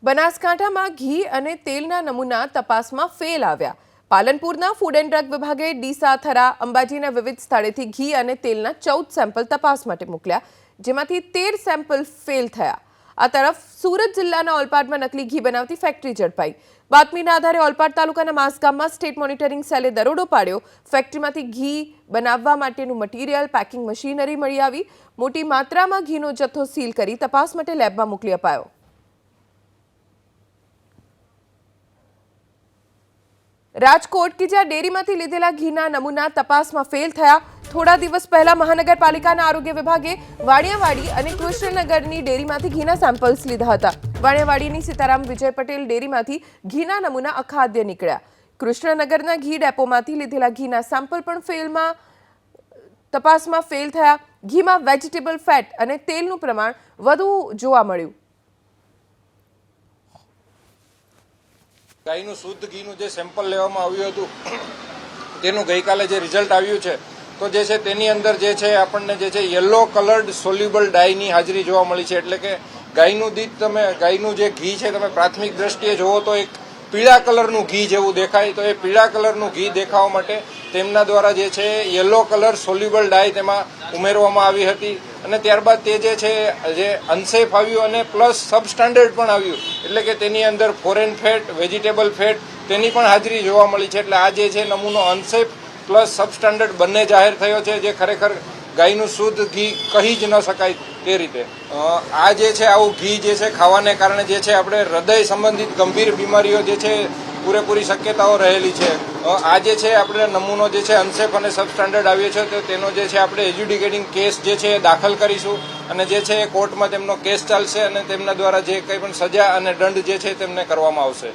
બનાસકાંઠામાં ઘી અને તેલના નમૂના તપાસમાં ફેલ આવ્યા। પાલનપુરના ફૂડ એન્ડ ડ્રગ વિભાગે ડીસા, થરા, અંબાજીના વિવિધ સ્થળેથી ઘી અને તેલના 14 સેમ્પલ તપાસ માટે મોકલ્યા, જેમાંથી 13 સેમ્પલ ફેલ થયા। આ તરફ સુરત જિલ્લાના ઓલપાડમાં નકલી ઘી બનાવતી ફેક્ટરી ઝડપાઈ। બાતમીના આધારે ઓલપાડ તાલુકાના માસ ગામમાં સ્ટેટ મોનિટરિંગ સેલે દરોડો પાડ્યો। ફેક્ટરીમાંથી ઘી બનાવવા માટેનું મટીરીયલ, પેકિંગ મશીનરી મળી આવી। મોટી માત્રામાં ઘીનો જથ્થો સીલ કરી તપાસ માટે લેબમાં મોકલી અપાયો। રાજકોટ की ज्યાં ડેરીમાંથી લીધેલા ઘીના નમૂના તપાસમાં ફેલ થયા। થોડા દિવસ પહેલા મહાનગરપાલિકાના આરોગ્ય વિભાગે વાણિયાવાડી અને કૃષ્ણનગરની ડેરીમાંથી ઘીના સેમ્પલ્સ લીધા હતા। વાણિયાવાડીની સીતારામ વિજય પટેલ ડેરીમાંથી ઘીના નમૂના અખાદ્ય નીકળ્યા। કૃષ્ણનગરના ઘી ડેપોમાંથી લીધેલા ઘીના સેમ્પલ પણ તપાસમાં ફેલ થયા। ઘીમાં વેજીટેબલ ફેટ અને તેલનું પ્રમાણ વધુ જોવા મળ્યું। ગાયનું શુદ્ધ ઘીનું જે સેમ્પલ લેવામાં આવ્યું હતું તેનું ગઈકાલે જે રિઝલ્ટ આવ્યું છે તો જે છે તેની અંદર જે છે આપણને જે છે યલો કલર્ડ સોલ્યુબલ ડાયની હાજરી જોવા મળી છે। એટલે કે ગાયનું જે ઘી છે તમે પ્રાથમિક દ્રષ્ટિએ જોવો તો એક પીળા કલરનું ઘી જેવું દેખાય, તો એ પીળા કલરનું ઘી દેખાવા માટે તેમના દ્વારા જે છે યલો કલર સોલ્યુબલ ડાય તેમાં ઉમેરવામાં આવી હતી અને ત્યારબાદ તે જે છે જે અનસેફ આવ્યું અને પ્લસ સબસ્ટાન્ડર્ડ પણ આવ્યું। એટલે કે તેની અંદર ફોરેન ફેટ, વેજીટેબલ ફેટ તેની પણ હાજરી જોવા મળી છે। એટલે આ જે છે નમૂનો અનસેફ પ્લસ સબસ્ટાન્ડર્ડ બંને જાહેર થયો છે, જે ખરેખર ગાયનું શુદ્ધ ઘી કહી જ ન શકાય તે રીતે। આ જે છે આવું ઘી જે છે ખાવાને કારણે જે છે આપણે હૃદય સંબંધિત ગંભીર બીમારીઓ જે છે પૂરેપૂરી શક્યતાઓ રહેલી છે। આ જે છે આપણે નમૂનો જે છે અનસેફ અને સબસ્ટાન્ડર્ડ આવ્યો છે તો તેનો જે છે આપણે એજ્યુડિકેટિંગ કેસ જે છે દાખલ કરીશું અને જે છે કોર્ટમાં તેમનો કેસ ચાલશે અને તેમના દ્વારા જે કંઈ પણ સજા અને દંડ જે છે તેમને કરવામાં આવશે।